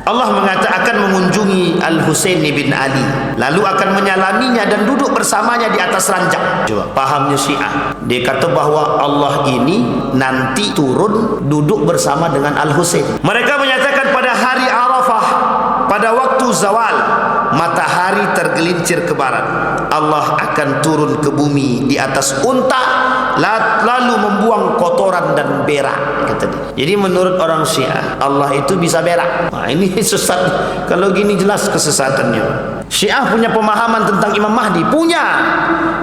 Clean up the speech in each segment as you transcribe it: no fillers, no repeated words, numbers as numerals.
Allah mengatakan mengunjungi Al-Husain bin Ali, lalu akan menyalaminya dan duduk bersamanya di atas ranjang. Coba pahamnya Syiah, dia kata bahwa Allah ini nanti turun duduk bersama dengan Al-Husain. Mereka menyatakan pada hari Arafah, pada waktu zawal, matahari tergelincir ke barat, Allah akan turun ke bumi di atas unta, lalu membuang kotoran dan berak, kata dia. Jadi menurut orang Syiah, Allah itu bisa berak. Nah, ini sesat. Kalau gini jelas kesesatannya. Syiah punya pemahaman tentang Imam Mahdi, punya.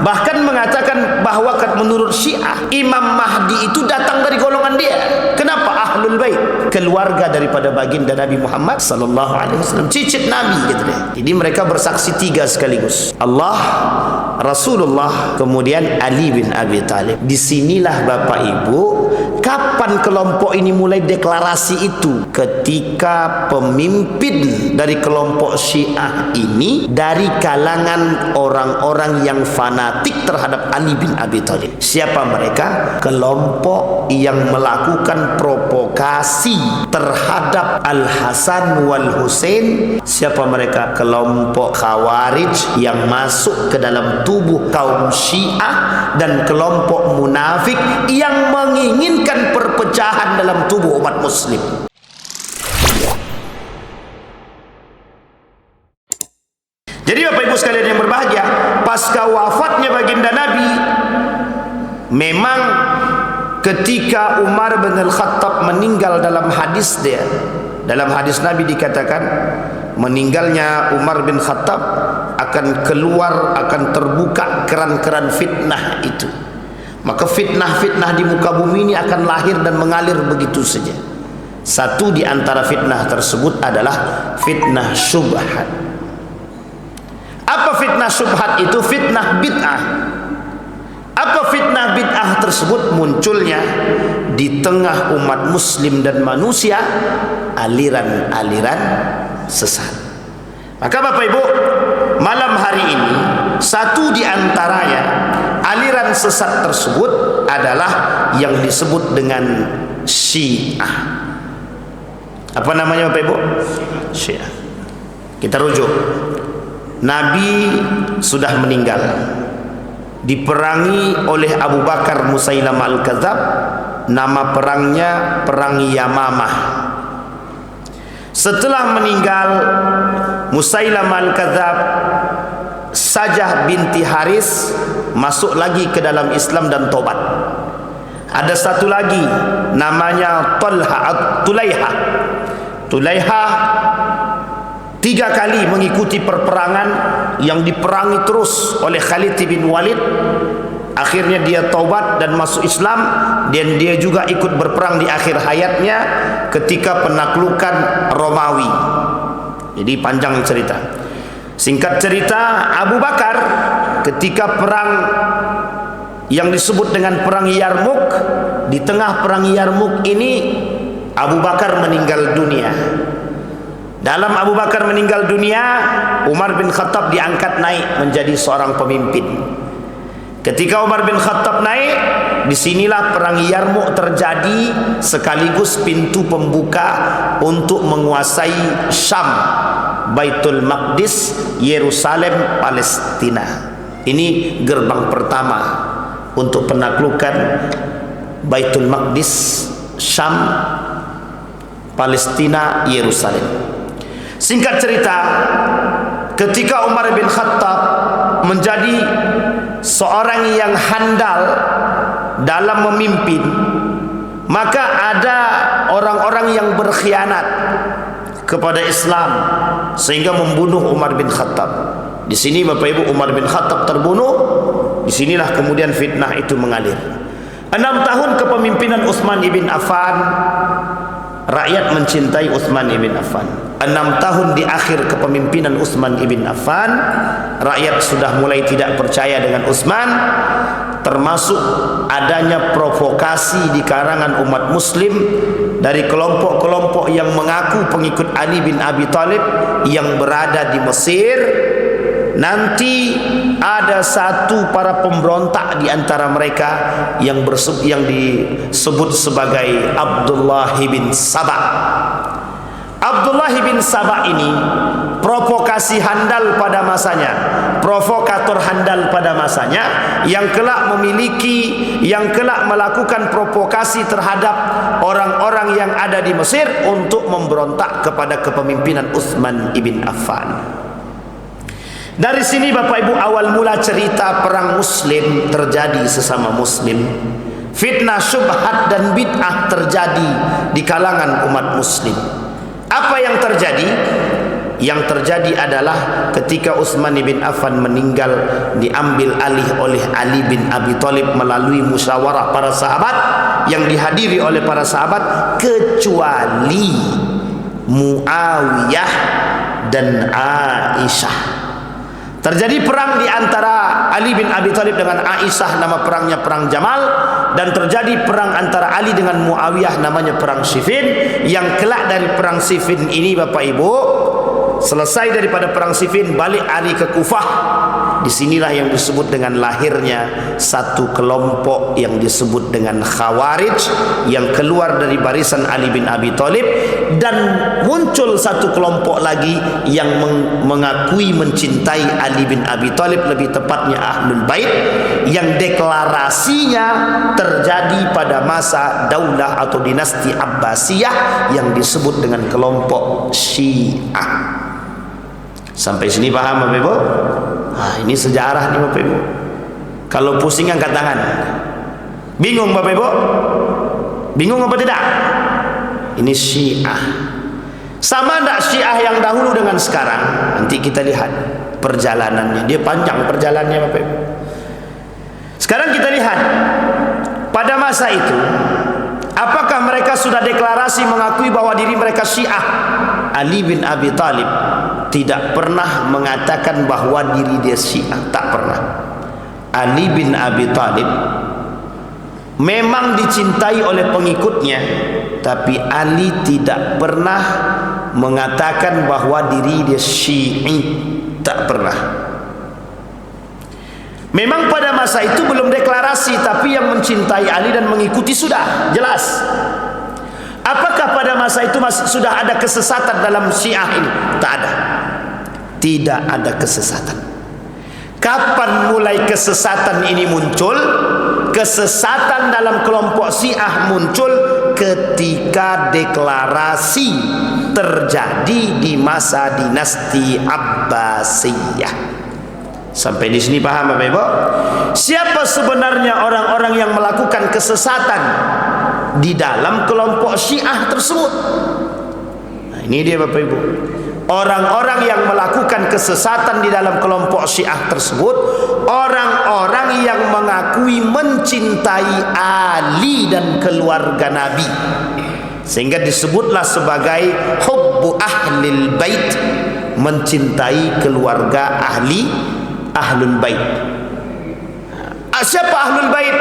Bahkan mengatakan bahwa menurut Syiah, Imam Mahdi itu datang dari golongan dia. Kenapa? Ahlul Bait, keluarga daripada baginda Nabi Muhammad sallallahu alaihi wasallam, cicit Nabi, gitu deh. Jadi mereka bersaksi tiga sekaligus. Allah, Rasulullah, kemudian Ali bin Abi Thalib. Disinilah Bapak Ibu, kapan kelompok ini mulai deklarasi itu? Ketika pemimpin dari kelompok Syiah ini dari kalangan orang-orang yang fanatik terhadap Ali bin Abi Thalib. Siapa mereka? Kelompok yang melakukan provokasi terhadap Al-Hasan wal Husain. Siapa mereka? Kelompok Khawarij yang masuk ke dalam tubuh kaum Syiah dan kelompok munafik yang menginginkan perpecahan dalam tubuh umat muslim. Jadi Bapak Ibu sekalian yang berbahagia, pasca wafatnya baginda Nabi, memang ketika Umar bin Al-Khattab meninggal, dalam hadis dia, dalam hadis Nabi dikatakan meninggalnya Umar bin Khattab akan keluar, akan terbuka keran-keran fitnah itu. Maka fitnah-fitnah di muka bumi ini akan lahir dan mengalir begitu saja. Satu di antara fitnah tersebut adalah fitnah syubhat. Apa fitnah syubhat itu? Fitnah bid'ah. Apa fitnah bid'ah tersebut? Munculnya di tengah umat muslim dan manusia aliran-aliran sesat. Maka Bapak Ibu, malam hari ini satu di antaranya aliran sesat tersebut adalah yang disebut dengan Syiah. Apa namanya Bapak Ibu? Syiah. Kita rujuk. Nabi sudah meninggal, diperangi oleh Abu Bakar Musailamah Al-Kadzab. Nama perangnya Perang Yamamah. Setelah meninggal Musailamah Al-Kadzab, Sajah binti Haris masuk lagi ke dalam Islam dan tobat. Ada satu lagi namanya Tulaiha. 3 kali mengikuti perperangan yang diperangi terus oleh Khalid bin Walid. Akhirnya dia taubat dan masuk Islam, dan dia juga ikut berperang di akhir hayatnya ketika penaklukan Romawi. Jadi panjang cerita. Singkat cerita, Abu Bakar ketika perang yang disebut dengan perang Yarmuk, di tengah perang Yarmuk ini Abu Bakar meninggal dunia. Dalam Abu Bakar meninggal dunia, Umar bin Khattab diangkat naik menjadi seorang pemimpin. Ketika Umar bin Khattab naik, disinilah perang Yarmuk terjadi, sekaligus pintu pembuka untuk menguasai Syam, Baitul Maqdis, Yerusalem, Palestina. Ini gerbang pertama untuk penaklukan Baitul Maqdis, Syam, Palestina, Yerusalem. Singkat cerita, ketika Umar bin Khattab menjadi seorang yang handal dalam memimpin, maka ada orang-orang yang berkhianat kepada Islam sehingga membunuh Umar bin Khattab. Di sini Bapak Ibu, Umar bin Khattab terbunuh. Disinilah kemudian fitnah itu mengalir. 6 tahun kepemimpinan Utsman ibn Affan, rakyat mencintai Utsman ibn Affan. 6 tahun di akhir kepemimpinan Utsman ibn Affan, rakyat sudah mulai tidak percaya dengan Utsman, termasuk adanya provokasi di karangan umat muslim dari kelompok-kelompok yang mengaku pengikut Ali bin Abi Thalib yang berada di Mesir. Nanti ada satu para pemberontak di antara mereka yang disebut sebagai Abdullah bin Sabah. Abdullah bin Sabah ini provokasi handal pada masanya, provokator handal pada masanya, yang kelak melakukan provokasi terhadap orang-orang yang ada di Mesir untuk memberontak kepada kepemimpinan Utsman ibn Affan. Dari sini Bapak Ibu awal mula cerita perang muslim terjadi sesama muslim. Fitnah, syubhat dan bid'ah terjadi di kalangan umat muslim. Apa yang terjadi? Yang terjadi adalah ketika Utsman bin Affan meninggal, diambil alih oleh Ali bin Abi Thalib melalui musyawarah para sahabat yang dihadiri oleh para sahabat kecuali Muawiyah dan Aisyah. Terjadi perang di antara Ali bin Abi Thalib dengan Aisyah, nama perangnya perang Jamal, dan terjadi perang antara Ali dengan Muawiyah, namanya perang Siffin. Yang kelak dari perang Siffin ini Bapak Ibu, selesai daripada perang Siffin, balik Ali ke Kufah. Disinilah yang disebut dengan lahirnya satu kelompok yang disebut dengan Khawarij, yang keluar dari barisan Ali bin Abi Thalib, dan muncul satu kelompok lagi yang mengakui mencintai Ali bin Abi Thalib, lebih tepatnya Ahlul Bait, yang deklarasinya terjadi pada masa daulah atau dinasti Abbasiyah yang disebut dengan kelompok Syiah. Sampai sini paham Bapak Ibu? Nah, ini sejarah nih Bapak Ibu. Kalau pusing angkat tangan. Bingung Bapak Ibu? Bingung apa tidak? Ini Syiah. Sama tidak Syiah yang dahulu dengan sekarang? Nanti kita lihat perjalanannya. Dia panjang perjalanannya Bapak Ibu. Sekarang kita lihat pada masa itu, apakah mereka sudah deklarasi mengakui bahwa diri mereka Syiah? Ali bin Abi Thalib tidak pernah mengatakan bahwa diri dia Syiah, tak pernah. Ali bin Abi Thalib memang dicintai oleh pengikutnya, tapi Ali tidak pernah mengatakan bahwa diri dia Syi'i, tak pernah. Memang pada masa itu belum deklarasi, tapi yang mencintai Ali dan mengikuti sudah jelas. Apakah pada masa itu sudah ada kesesatan dalam Syiah ini? Tak ada. Tidak ada kesesatan. Kapan mulai kesesatan ini muncul? Kesesatan dalam kelompok Syiah muncul ketika deklarasi terjadi di masa dinasti Abbasiyah. Sampai di sini paham Bapak Ibu? Siapa sebenarnya orang-orang yang melakukan kesesatan di dalam kelompok Syiah tersebut? Nah, ini dia Bapak Ibu. Orang-orang yang melakukan kesesatan di dalam kelompok Syiah tersebut, orang-orang yang mengakui mencintai Ali dan keluarga Nabi, sehingga disebutlah sebagai hubbu ahlil bait, mencintai keluarga ahlul bait. Siapa ahlul bait?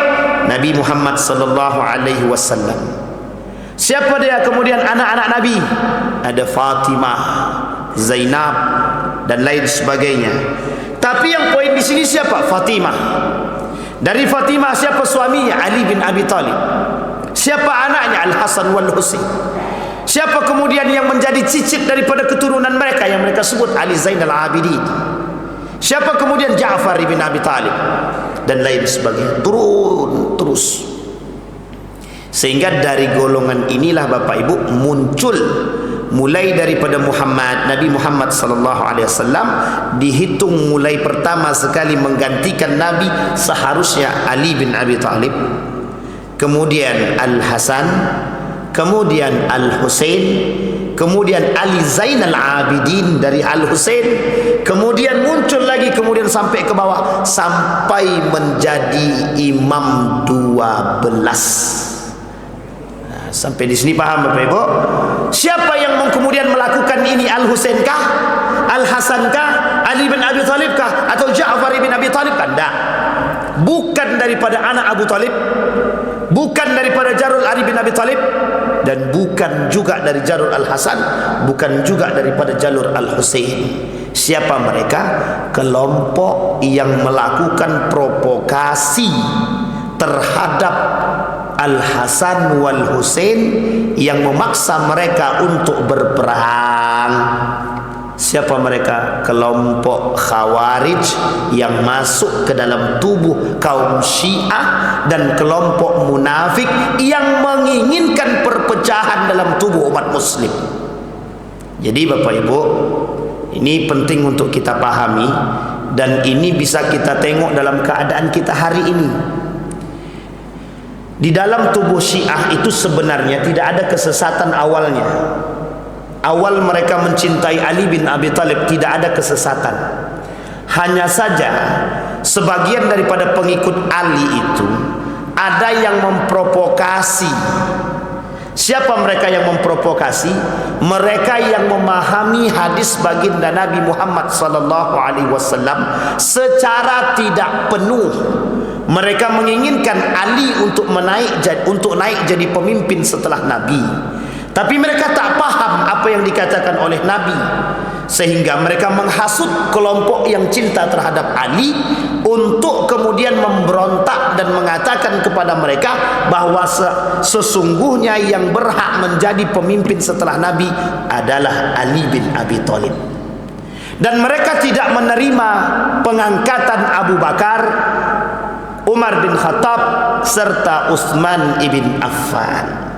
Nabi Muhammad sallallahu alaihi wasallam. Siapa dia kemudian anak-anak Nabi? Ada Fatimah, Zainab dan lain sebagainya. Tapi yang poin di sini siapa? Fatimah. Dari Fatimah siapa suaminya? Ali bin Abi Thalib. Siapa anaknya? Al-Hasan wal Husain. Siapa kemudian yang menjadi cicit daripada keturunan mereka yang mereka sebut Ali Zainal Abidin? Siapa kemudian? Ja'far bin Abi Thalib dan lain sebagainya. Turun terus. Sehingga dari golongan inilah Bapak Ibu muncul, mulai daripada Nabi Muhammad sallallahu alaihi wasallam, dihitung mulai pertama sekali menggantikan Nabi seharusnya Ali bin Abi Thalib, kemudian Al-Hasan, kemudian Al-Husain, kemudian Ali Zainal Abidin dari Al-Husain, kemudian muncul lagi, kemudian sampai ke bawah sampai menjadi imam 12. Sampai di sini paham Bapak Ibu? Siapa yang kemudian melakukan ini? Al-Husain kah? Al-Hasan kah? Ali bin Abi Thalib kah? Atau Ja'far bin Abi Thalib kah? Tidak. Bukan daripada anak Abu Thalib, bukan daripada Jarul Ali bin Abi Thalib, dan bukan juga dari Jarul Al-Hasan, bukan juga daripada Jalur Al-Husain. Siapa mereka? Kelompok yang melakukan provokasi terhadap Al-Hasan wal Husain yang memaksa mereka untuk berperang. Siapa mereka? Kelompok Khawarij yang masuk ke dalam tubuh kaum Syiah dan kelompok munafik yang menginginkan perpecahan dalam tubuh umat muslim. Jadi Bapak Ibu, ini penting untuk kita pahami, dan ini bisa kita tengok dalam keadaan kita hari ini. Di dalam tubuh Syiah itu sebenarnya tidak ada kesesatan awalnya. Awal mereka mencintai Ali bin Abi Thalib tidak ada kesesatan. Hanya saja sebagian daripada pengikut Ali itu ada yang memprovokasi. Siapa mereka yang memprovokasi? Mereka yang memahami hadis baginda Nabi Muhammad SAW secara tidak penuh. Mereka menginginkan Ali untuk naik jadi pemimpin setelah Nabi. Tapi mereka tak paham apa yang dikatakan oleh Nabi, sehingga mereka menghasut kelompok yang cinta terhadap Ali untuk kemudian memberontak dan mengatakan kepada mereka bahwa sesungguhnya yang berhak menjadi pemimpin setelah Nabi adalah Ali bin Abi Thalib. Dan mereka tidak menerima pengangkatan Abu Bakar, Umar bin Khattab serta Utsman ibn Affan.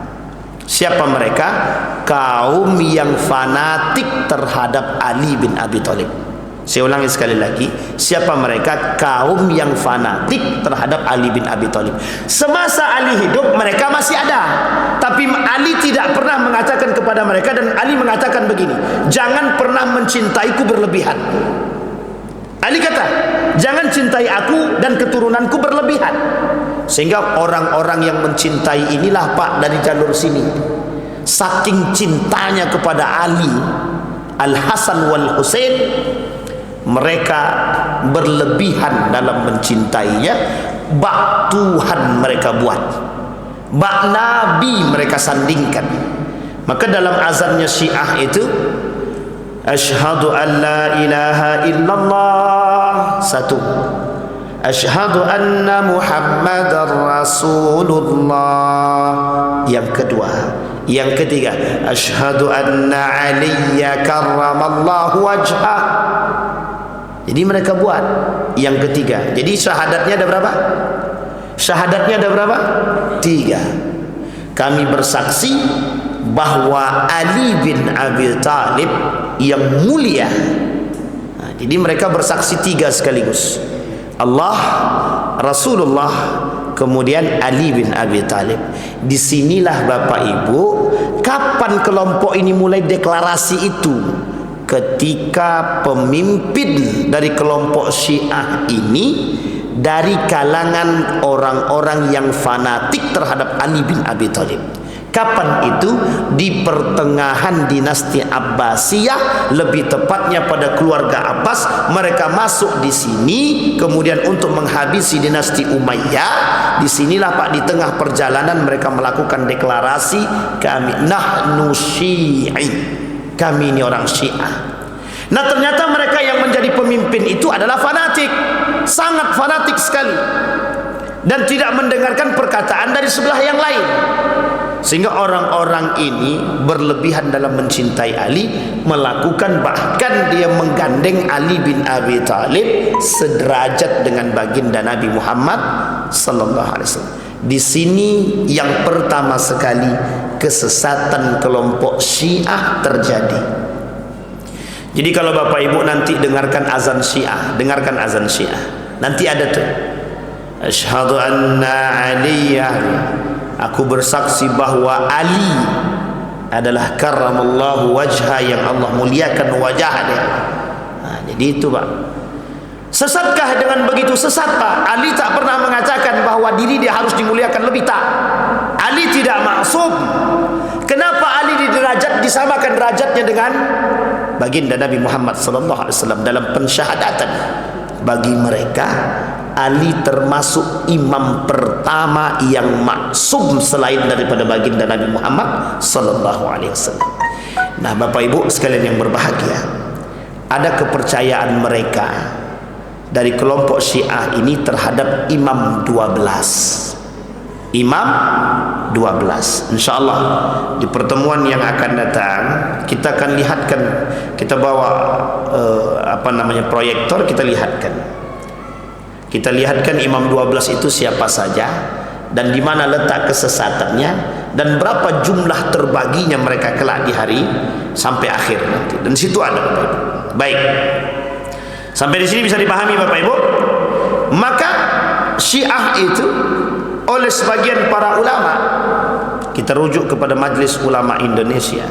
Siapa mereka? Kaum yang fanatik terhadap Ali bin Abi Thalib. Saya ulangi sekali lagi, siapa mereka? Kaum yang fanatik terhadap Ali bin Abi Thalib. Semasa Ali hidup mereka masih ada, tapi Ali tidak pernah mengatakan kepada mereka, dan Ali mengatakan begini, jangan pernah mencintaiku berlebihan. Ali kata, jangan cintai aku dan keturunanku berlebihan. Sehingga orang-orang yang mencintai inilah Pak dari jalur sini, saking cintanya kepada Ali, Al-Hasan wal Husain, mereka berlebihan dalam mencintainya. Bak Tuhan mereka buat, bak Nabi mereka sandingkan. Maka dalam azannya Syiah itu, asyhadu an la ilaha illallah, satu. Asyhadu anna Muhammadar Rasulullah, yang kedua. Yang ketiga, asyhadu anna Aliyya karramallahu wajhah. Jadi mereka buat yang ketiga. Jadi syahadatnya ada berapa? Syahadatnya ada berapa? 3. Kami bersaksi bahwa Ali bin Abi Thalib yang mulia. Jadi mereka bersaksi 3 sekaligus. Allah, Rasulullah, kemudian Ali bin Abi Thalib. Disinilah Bapak Ibu, kapan kelompok ini mulai deklarasi itu? Ketika pemimpin dari kelompok Syiah ini dari kalangan orang-orang yang fanatik terhadap Ali bin Abi Thalib. Kapan itu? Di pertengahan dinasti Abbasiyah, lebih tepatnya pada keluarga Abbas. Mereka masuk di sini kemudian untuk menghabisi dinasti Umayyah. Disinilah Pak, di tengah perjalanan mereka melakukan deklarasi, kami nahnu Syi'i, kami ini orang Syiah. Nah ternyata mereka yang menjadi pemimpin itu adalah fanatik, sangat fanatik sekali, dan tidak mendengarkan perkataan dari sebelah yang lain. Sehingga orang-orang ini berlebihan dalam mencintai Ali, melakukan, bahkan dia menggandeng Ali bin Abi Thalib sederajat dengan baginda Nabi Muhammad sallallahu alaihi wasallam. Di sini yang pertama sekali kesesatan kelompok Syiah terjadi. Jadi kalau Bapak Ibu nanti dengarkan azan Syiah, dengarkan azan Syiah, nanti ada tuh, asyhadu anna Aliyah, aku bersaksi bahwa Ali adalah karramallahu wajha, yang Allah muliakan wajahnya. Nah, jadi itu Pak. Sesatkah dengan begitu? Sesat Pak. Ali tak pernah mengatakan bahwa diri dia harus dimuliakan lebih, tak. Ali tidak maksum. Kenapa Ali disamakan derajatnya dengan baginda Nabi Muhammad SAW dalam pensyahadatan? Bagi mereka Ali termasuk imam pertama yang maksum selain daripada baginda Nabi Muhammad SAW. Nah Bapak Ibu sekalian yang berbahagia, ada kepercayaan mereka dari kelompok Syiah ini terhadap imam 12. Imam 12. InsyaAllah di pertemuan yang akan datang kita akan lihatkan, kita bawa proyektor, kita lihatkan Imam 12 itu siapa saja dan di mana letak kesesatannya dan berapa jumlah terbaginya mereka kelak di hari sampai akhir nanti. Dan situ ada Bapak Ibu. Baik. Sampai di sini bisa dipahami Bapak Ibu? Maka Syiah itu oleh sebagian para ulama, kita rujuk kepada Majelis Ulama Indonesia.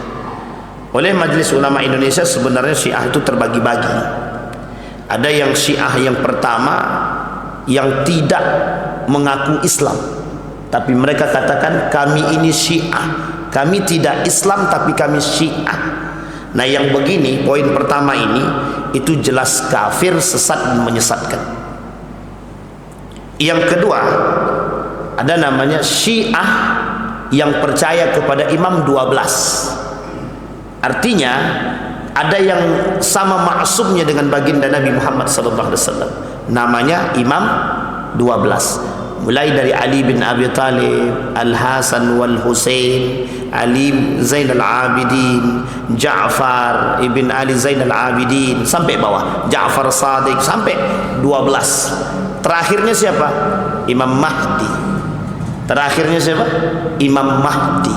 Oleh Majelis Ulama Indonesia sebenarnya Syiah itu terbagi-bagi. Ada yang Syiah yang pertama yang tidak mengaku Islam, tapi mereka katakan kami ini Syiah, kami tidak Islam tapi kami Syiah. Nah yang begini, poin pertama ini itu jelas kafir, sesat dan menyesatkan. Yang kedua, ada namanya Syiah yang percaya kepada Imam 12. Artinya ada yang sama maksumnya dengan baginda Nabi Muhammad SAW. Namanya Imam 12. Mulai dari Ali bin Abi Talib, Al-Hasan wal Husain, Ali Zainal Abidin, Ja'far ibn Ali Zainal Abidin, sampai bawah Ja'far Sadiq sampai 12. Terakhirnya siapa? Imam Mahdi. Terakhirnya siapa? Imam Mahdi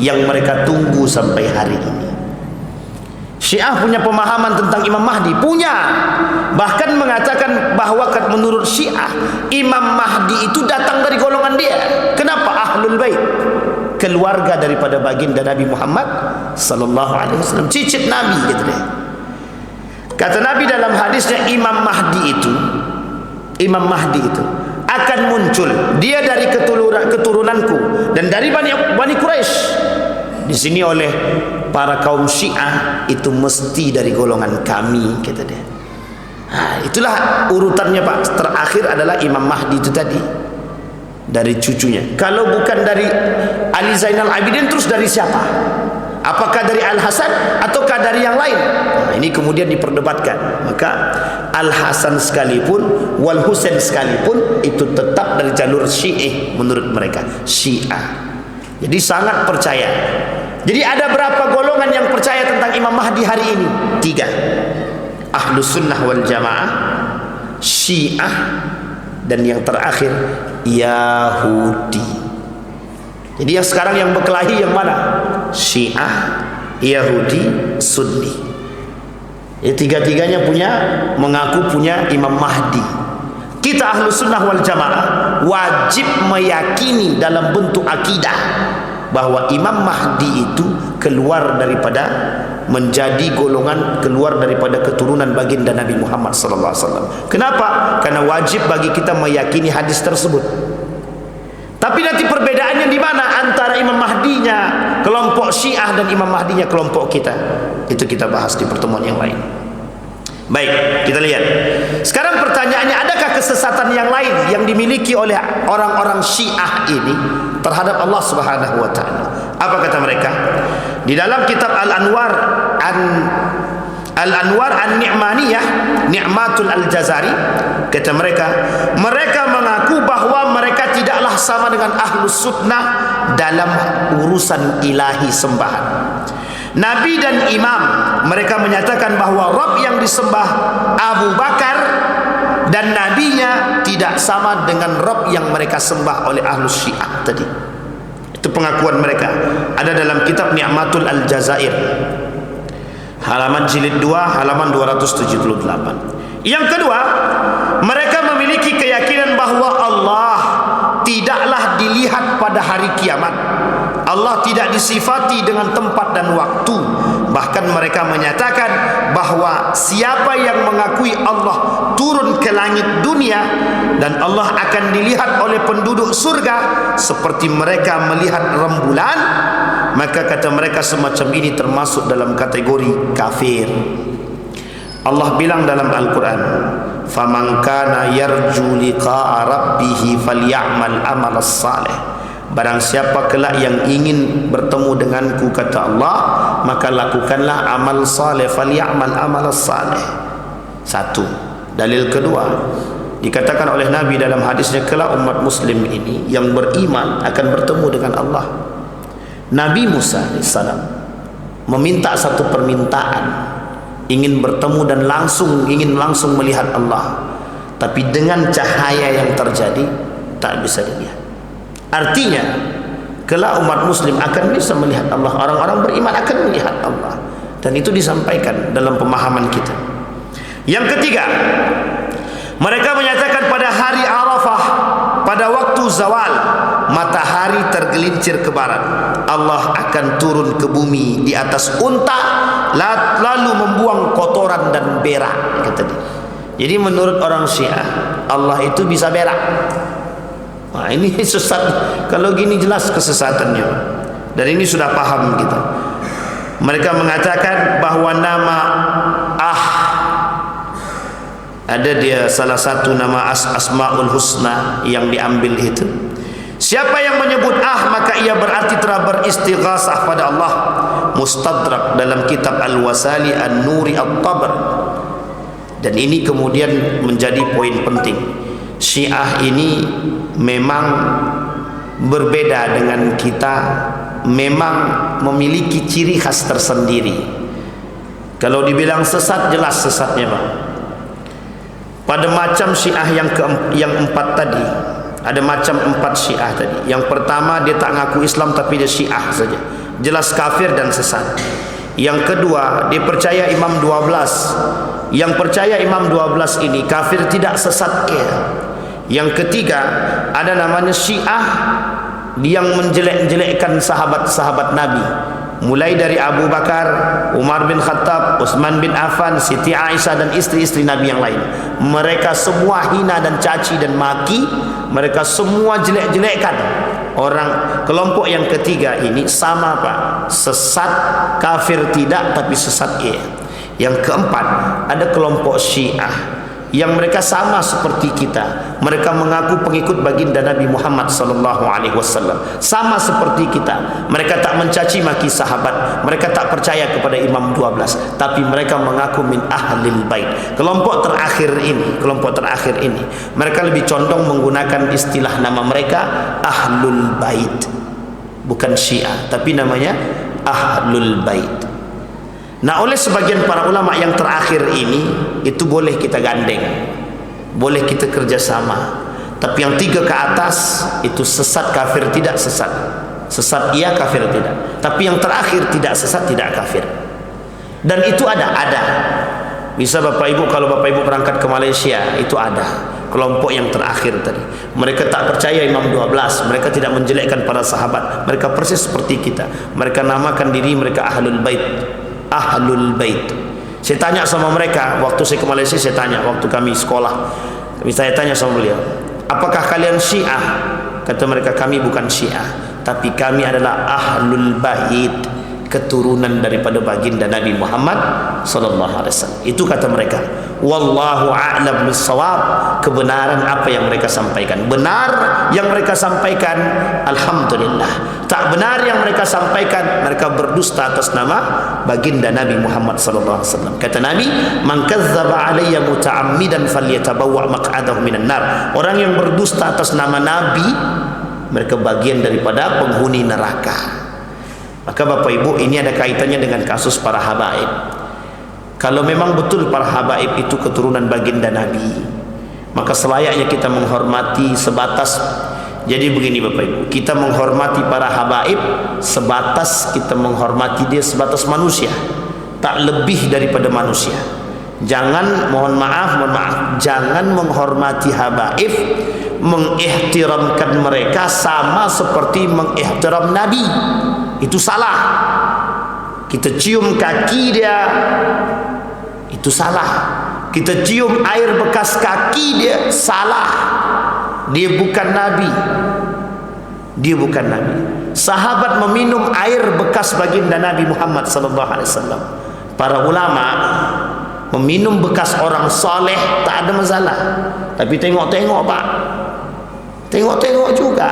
yang mereka tunggu sampai hari ini. Syiah punya pemahaman tentang Imam Mahdi, punya. Bahkan mengatakan bahwa menurut Syiah Imam Mahdi itu datang dari golongan dia. Kenapa? Ahlul Bait, keluarga daripada baginda Nabi Muhammad sallallahu alaihi wasallam, cicit Nabi gitu deh. Kata Nabi dalam hadisnya, Imam Mahdi itu akan muncul, dia dari keturunanku dan dari Bani Quraisy. Di sini oleh para kaum Syiah itu mesti dari golongan kami, kata dia. Nah, itulah urutannya Pak. Terakhir adalah Imam Mahdi itu tadi, dari cucunya. Kalau bukan dari Ali Zainal Abidin, terus dari siapa? Apakah dari Al-Hasan ataukah dari yang lain? Nah, ini kemudian diperdebatkan. Maka Al-Hasan sekalipun, Wal Husain sekalipun, itu tetap dari jalur Syiah menurut mereka, Syiah. Jadi sangat percaya. Jadi ada berapa golongan yang percaya tentang Imam Mahdi hari ini? 3. Ahlus Sunnah wal Jamaah, Syiah, dan yang terakhir Yahudi. Jadi yang sekarang yang berkelahi yang mana? Syiah, Yahudi, Sunni. Tiga-tiganya mengaku punya Imam Mahdi. Kita Ahlus Sunnah wal Jamaah wajib meyakini dalam bentuk akidah bahwa Imam Mahdi itu keluar daripada menjadi golongan, keluar daripada keturunan baginda Nabi Muhammad SAW. Kenapa? Karena wajib bagi kita meyakini hadis tersebut. Tapi nanti perbedaannya di mana antara Imam Mahdinya kelompok Syiah dan Imam Mahdinya kelompok kita, itu kita bahas di pertemuan yang lain. Baik, kita lihat. Sekarang pertanyaannya, adakah kesesatan yang lain yang dimiliki oleh orang-orang Syiah ini terhadap Allah Subhanahu wa taala? Apa kata mereka? Di dalam kitab Al-Anwar An-Ni'maniyah, Ni'matul Al-Jazari, kata mereka mengaku bahwa mereka tidaklah sama dengan Ahlus Sunnah dalam urusan ilahi sembahan. Nabi dan imam, mereka menyatakan bahwa Rabb yang disembah Abu Bakar dan nabinya tidak sama dengan Rabb yang mereka sembah oleh Ahlus Syiah tadi. Itu pengakuan mereka. Ada dalam kitab Ni'matul Al-Jazair, halaman jilid 2, halaman 278. Yang kedua, mereka memiliki keyakinan bahwa Allah tidaklah dilihat pada hari kiamat. Allah tidak disifati dengan tempat dan waktu. Bahkan mereka menyatakan bahwa siapa yang mengakui Allah turun ke langit dunia dan Allah akan dilihat oleh penduduk surga seperti mereka melihat rembulan, maka kata mereka semacam ini termasuk dalam kategori kafir. Allah bilang dalam Al-Quran, "Faman kana yarju liqa'a rabbih falyamal amalas salih." Barang siapa kelak yang ingin bertemu denganku, kata Allah, maka lakukanlah amal saleh, falyamal amalas saleh. Satu. Dalil kedua, Dikatakan oleh Nabi dalam hadisnya, kelak umat muslim ini yang beriman akan bertemu dengan Allah. Nabi Musa AS meminta satu permintaan, ingin bertemu dan ingin langsung melihat Allah, tapi dengan cahaya yang terjadi tak bisa dilihat. Artinya kelak umat muslim akan bisa melihat Allah, orang-orang beriman akan melihat Allah, dan itu disampaikan dalam pemahaman kita. Yang ketiga, mereka menyatakan pada hari Arafah, pada waktu zawal, matahari tergelincir ke barat, Allah akan turun ke bumi di atas unta, lalu membuang kotoran dan berak, kata dia. Jadi menurut orang Syiah, Allah itu bisa berak. Nah, ini sesat. Kalau gini jelas kesesatannya, dan ini sudah paham kita. Mereka mengatakan bahwa nama ada dia salah satu nama Asmaul Husna yang diambil itu. Siapa yang menyebut maka ia berarti telah beristighasah pada Allah. Mustadrak dalam kitab Al-Wasali An-Nuri At-Tabr. Dan ini kemudian menjadi poin penting. Syiah ini memang berbeda dengan kita, memang memiliki ciri khas tersendiri. Kalau dibilang sesat, jelas sesatnya, Pak. Pada macam Syiah yang empat tadi, ada macam 4 Syiah tadi. Yang pertama, dia tak ngaku Islam tapi dia Syiah saja, jelas kafir dan sesat. Yang kedua, dia percaya Imam 12. Yang percaya Imam 12 ini kafir tidak, sesat ya. Yang ketiga, ada namanya Syiah yang menjelek-jelekkan sahabat-sahabat Nabi, mulai dari Abu Bakar, Umar bin Khattab, Utsman bin Affan, Siti Aisyah dan istri-istri Nabi yang lain. Mereka semua hina dan caci dan maki, mereka semua jelek-jelekkan. Orang kelompok yang ketiga ini sama, Pak, sesat, kafir tidak tapi sesat iya. Yang keempat, ada kelompok Syiah yang mereka sama seperti kita. Mereka mengaku pengikut baginda Nabi Muhammad SAW, sama seperti kita. Mereka tak mencaci maki sahabat, mereka tak percaya kepada Imam 12, tapi mereka mengaku min ahlil bait. Kelompok terakhir ini mereka lebih condong menggunakan istilah nama mereka ahlul bait, bukan Syiah, tapi namanya ahlul bait. Nah, oleh sebagian para ulama yang terakhir ini, itu boleh kita gandeng, boleh kita kerjasama. Tapi yang 3 ke atas itu sesat, kafir tidak, sesat. Sesat iya, kafir tidak. Tapi yang terakhir tidak sesat, tidak kafir. Dan itu ada. Bisa Bapak Ibu, kalau Bapak Ibu berangkat ke Malaysia, itu ada kelompok yang terakhir tadi. Mereka tak percaya Imam 12, mereka tidak menjelekkan para sahabat, mereka persis seperti kita. Mereka namakan diri mereka ahlul bait. Ahlul bait. Saya tanya sama mereka waktu saya ke Malaysia, saya tanya waktu kami sekolah, saya tanya sama beliau, apakah kalian Syiah? Kata mereka, kami bukan Syiah, tapi kami adalah ahlul bait, keturunan daripada baginda Nabi Muhammad SAW. Itu kata mereka. Wallahu a'lam bissawab. Kebenaran apa yang mereka sampaikan, benar yang mereka sampaikan, alhamdulillah. Tak benar yang mereka sampaikan, mereka berdusta atas nama baginda Nabi Muhammad SAW. Kata Nabi, man kadzdzaba alayya muta'ammidan falyatabawwa maq'adahu minan nar. Orang yang berdusta atas nama Nabi, mereka bagian daripada penghuni neraka. Maka Bapak Ibu, ini ada kaitannya dengan kasus para habaib. Kalau memang betul para habaib itu keturunan baginda Nabi, maka selayaknya kita menghormati sebatas. Jadi begini Bapak Ibu, kita menghormati para habaib sebatas kita menghormati dia sebatas manusia, tak lebih daripada manusia. Jangan, mohon maaf, jangan menghormati habaib, mengihtiramkan mereka sama seperti mengihtiram Nabi. Itu salah. Kita cium kaki dia, itu salah. Kita cium air bekas kaki dia, salah. Dia bukan Nabi. Dia bukan Nabi. Sahabat meminum air bekas baginda Nabi Muhammad SAW. Para ulama meminum bekas orang soleh tak ada masalah. Tapi tengok-tengok Pak, tengok-tengok juga.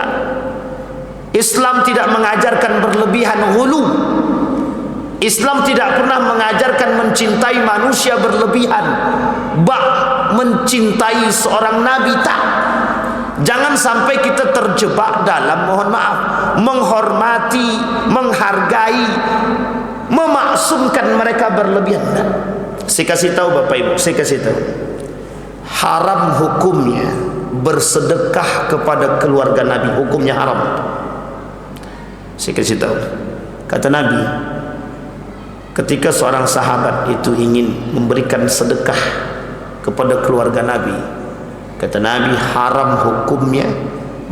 Islam tidak mengajarkan berlebihan ghulu. Islam tidak pernah mengajarkan mencintai manusia berlebihan. mencintai seorang nabi, tak. Jangan sampai kita terjebak dalam, mohon maaf, menghormati, menghargai, memaksumkan mereka berlebihan. Nah, saya kasih tahu Bapak Ibu, saya kasih tahu, haram hukumnya bersedekah kepada keluarga Nabi, hukumnya haram. Saya kasih tahu, kata Nabi, ketika seorang sahabat itu ingin memberikan sedekah kepada keluarga Nabi, kata Nabi, haram hukumnya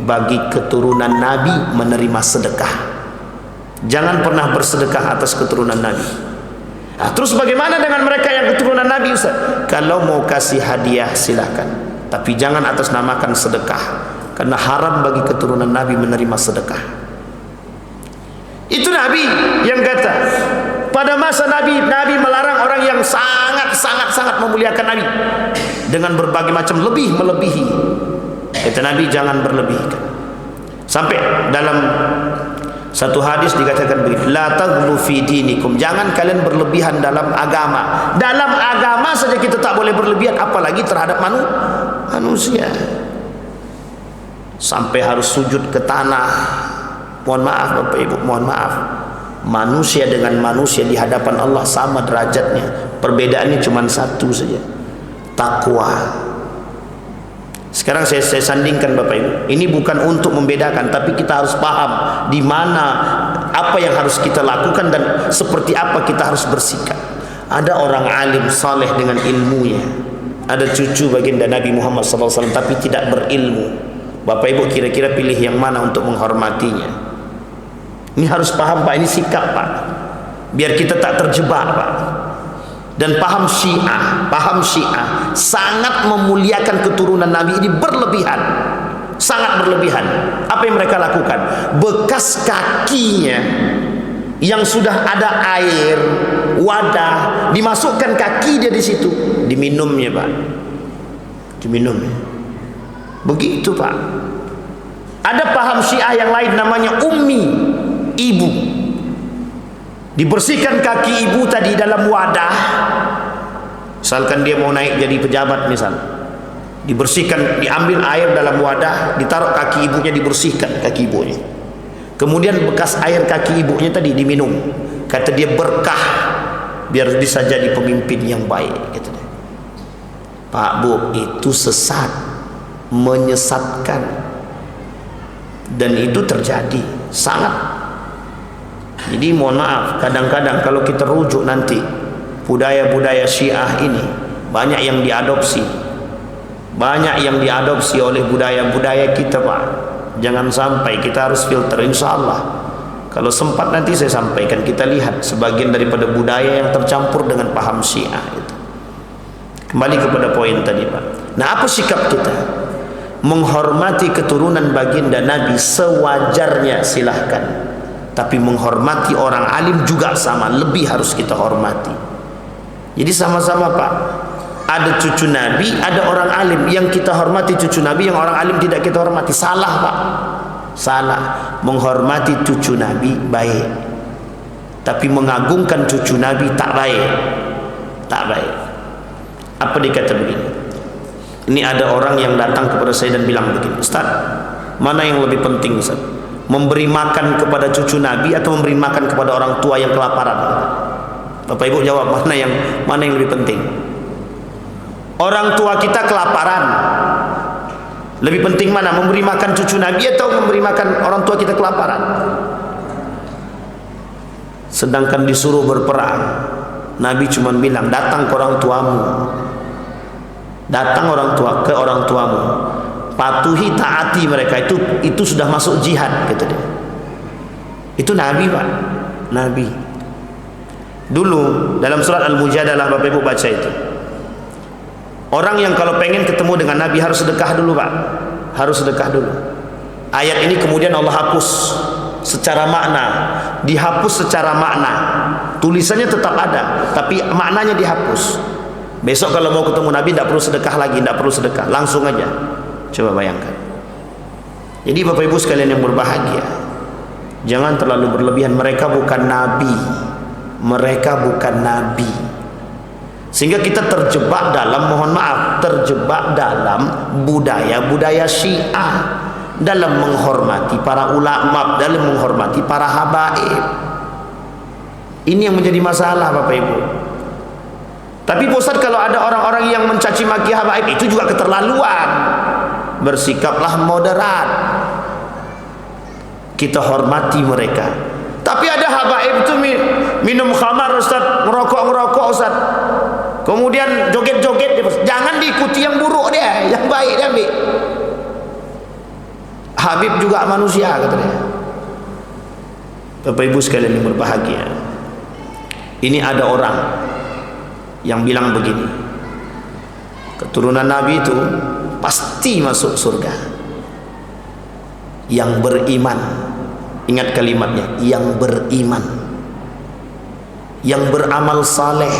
bagi keturunan Nabi menerima sedekah. Jangan pernah bersedekah atas keturunan Nabi. Nah, terus bagaimana dengan mereka yang keturunan Nabi, Ustaz? Kalau mau kasih hadiah silakan, tapi jangan atas namakan sedekah, karena haram bagi keturunan Nabi menerima sedekah. Itu Nabi yang kata, pada masa Nabi melarang orang yang sangat memuliakan Nabi dengan berbagai macam melebihi. Kata Nabi, jangan berlebihkan. Sampai dalam satu hadis dikatakan begitu, la taghlu fi dinikum, jangan kalian berlebihan dalam agama. Dalam agama saja kita tak boleh berlebihan, apalagi terhadap manusia. Sampai harus sujud ke tanah. Mohon maaf Bapak Ibu, mohon maaf. Manusia dengan manusia di hadapan Allah sama derajatnya. Perbedaannya cuma satu saja, takwa. Sekarang saya sandingkan Bapak Ibu. Ini bukan untuk membedakan, tapi kita harus paham di mana apa yang harus kita lakukan dan seperti apa kita harus bersikap. Ada orang alim saleh dengan ilmunya, ada cucu baginda Nabi Muhammad SAW tapi tidak berilmu. Bapak Ibu kira-kira pilih yang mana untuk menghormatinya? Ini harus paham Pak, ini sikap Pak, biar kita tak terjebak Pak. Dan paham Syiah sangat memuliakan keturunan Nabi ini berlebihan, sangat berlebihan. Apa yang mereka lakukan? Bekas kakinya yang sudah ada air wadah, dimasukkan kaki dia di situ, diminumnya Pak, diminumnya. Begitu Pak. Ada paham Syiah yang lain namanya ummi, ibu. Dibersihkan kaki ibu tadi dalam wadah. Misalkan dia mau naik jadi pejabat misal, dibersihkan, diambil air dalam wadah, ditaruh kaki ibunya, dibersihkan kaki ibunya. Kemudian bekas air kaki ibunya tadi diminum. Kata dia berkah, biar bisa jadi pemimpin yang baik, kata dia. Pak Bu, itu sesat, menyesatkan. Dan itu terjadi sangat. Jadi mohon maaf, kadang-kadang kalau kita rujuk nanti budaya-budaya Syiah ini banyak yang diadopsi, oleh budaya-budaya kita Pak. Jangan sampai, kita harus filter. Insya Allah kalau sempat nanti saya sampaikan, kita lihat sebagian daripada budaya yang tercampur dengan paham Syiah itu. Kembali kepada poin tadi Pak. Nah, apa sikap kita? Menghormati keturunan baginda Nabi sewajarnya silahkan, tapi menghormati orang alim juga sama, lebih harus kita hormati. Jadi sama-sama Pak, ada cucu Nabi, ada orang alim. Yang kita hormati cucu Nabi, yang orang alim tidak kita hormati. Salah Pak, salah. Menghormati cucu Nabi baik, tapi mengagungkan cucu Nabi tak baik, tak baik. Apa dikata begini? Ini ada orang yang datang kepada saya dan bilang begini, Ustaz, mana yang lebih penting Ustaz? Memberi makan kepada cucu Nabi atau memberi makan kepada orang tua yang kelaparan? Bapak Ibu jawab, mana yang lebih penting? Orang tua kita kelaparan, lebih penting mana? Memberi makan cucu Nabi atau memberi makan orang tua kita kelaparan? Sedangkan disuruh berperang, Nabi cuma bilang, datang ke orang tuamu, datang ke orang tuamu, patuhi, taati mereka, itu sudah masuk jihad, kata dia. Itu Nabi Pak, Nabi. Dulu dalam surat Al-Mujadalah, Bapak Ibu baca itu, orang yang kalau pengen ketemu dengan Nabi harus sedekah dulu Pak, harus sedekah dulu. Ayat ini kemudian Allah hapus secara makna, dihapus secara makna. Tulisannya tetap ada, tapi maknanya dihapus. Besok kalau mau ketemu Nabi tidak perlu sedekah lagi, tidak perlu sedekah, langsung aja. Coba bayangkan. Jadi Bapak Ibu sekalian yang berbahagia, jangan terlalu berlebihan. Mereka bukan Nabi, mereka bukan Nabi. Sehingga kita terjebak dalam, mohon maaf, terjebak dalam budaya-budaya Syiah, dalam menghormati para ulama, dalam menghormati para habaib. Ini yang menjadi masalah, Bapak Ibu. Tapi Pak Ustaz, kalau ada orang-orang yang mencaci maki habaib, itu juga keterlaluan. Bersikaplah moderat, kita hormati mereka. Tapi ada habaib itu minum khamar Ustaz, ngerokok Ustaz, kemudian joget-joget. Jangan diikuti yang buruk dia, yang baik dia ambil. Habib juga manusia, katanya. Bapak Ibu sekalian yang berbahagia, ini ada orang yang bilang begini, keturunan Nabi itu pasti masuk surga yang beriman. Ingat kalimatnya, yang beriman, yang beramal saleh.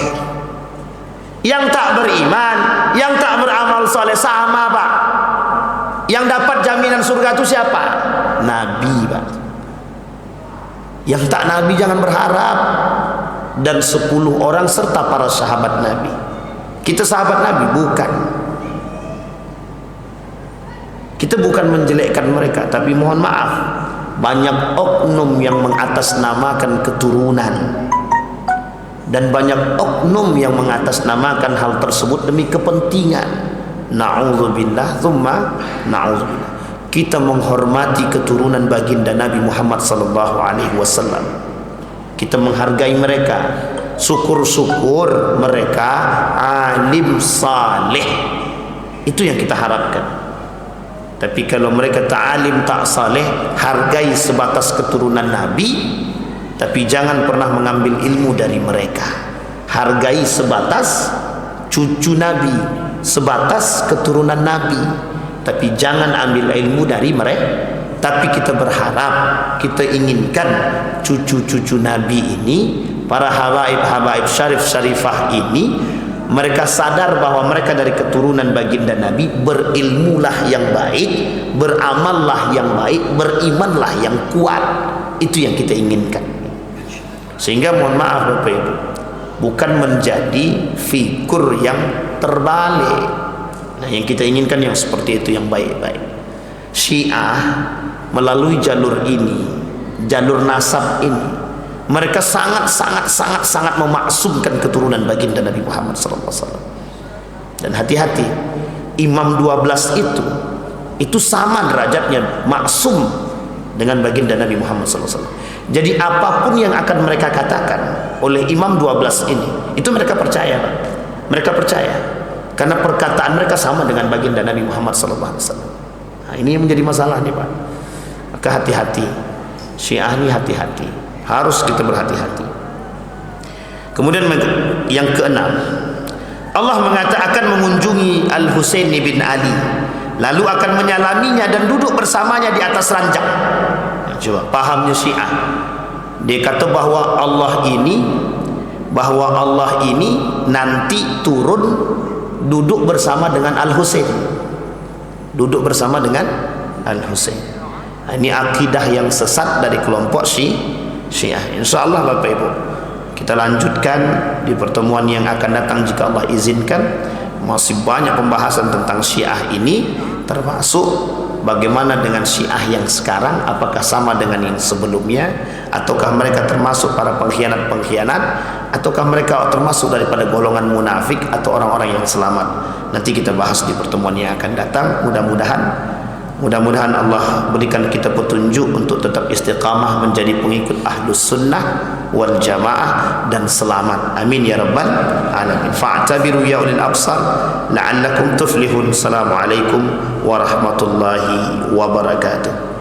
Yang tak beriman, yang tak beramal saleh sama, Pak. Yang dapat jaminan surga itu siapa? Nabi, Pak. Yang tak Nabi jangan berharap. Dan 10 orang serta para sahabat Nabi. Kita sahabat Nabi? Bukan. Kita bukan menjelekkan mereka, tapi mohon maaf, banyak oknum yang mengatasnamakan keturunan, dan banyak oknum yang mengatasnamakan hal tersebut demi kepentingan. Na'udzubillah, thumma na'udzubillah. Kita menghormati keturunan baginda Nabi Muhammad sallallahu alaihi wasallam. Kita menghargai mereka. Syukur-syukur mereka alim saleh. Itu yang kita harapkan. Tapi kalau mereka tak alim, tak saleh, hargai sebatas keturunan Nabi, tapi jangan pernah mengambil ilmu dari mereka. Hargai sebatas cucu Nabi, sebatas keturunan Nabi, tapi jangan ambil ilmu dari mereka. Tapi kita berharap, kita inginkan cucu-cucu Nabi ini, para habaib-habaib syarif-syarifah ini, mereka sadar bahwa mereka dari keturunan baginda Nabi, berilmulah yang baik, beramallah yang baik, berimanlah yang kuat. Itu yang kita inginkan. Sehingga mohon maaf Bapak Ibu, bukan menjadi figur yang terbalik. Nah, yang kita inginkan yang seperti itu, yang baik-baik. Syiah melalui jalur ini, jalur nasab ini, mereka sangat memaksumkan keturunan baginda Nabi Muhammad SAW. Dan hati-hati, Imam 12 itu sama derajatnya, maksum dengan baginda Nabi Muhammad SAW. Jadi apapun yang akan mereka katakan oleh Imam 12 ini, itu mereka percaya, Pak. Mereka percaya karena perkataan mereka sama dengan baginda Nabi Muhammad SAW. Nah, ini yang menjadi masalah nih, Pak. Maka hati-hati, Syiah ini hati-hati, harus kita berhati-hati. Kemudian yang keenam, Allah mengatakan mengunjungi Al-Husain bin Ali, lalu akan menyalaminya dan duduk bersamanya di atas ranjang. Coba pahamnya Syiah, dia kata bahwa Allah ini nanti turun duduk bersama dengan Al-Husain, duduk bersama dengan Al-Husain. Ini akidah yang sesat dari kelompok Syiah. InsyaAllah Bapak Ibu, kita lanjutkan di pertemuan yang akan datang jika Allah izinkan. Masih banyak pembahasan tentang Syiah ini, termasuk bagaimana dengan Syiah yang sekarang, apakah sama dengan yang sebelumnya, ataukah mereka termasuk para pengkhianat-pengkhianat, ataukah mereka termasuk daripada golongan munafik atau orang-orang yang selamat. Nanti kita bahas di pertemuan yang akan datang. Mudah-mudahan Allah berikan kita petunjuk untuk tetap istiqamah menjadi pengikut Ahlus Sunnah wal Jamaah dan selamat. Amin ya rabbal alamin. Fa'tabiru ya ulil absar la'allakum tuflihun. Assalamualaikum warahmatullahi wabarakatuh.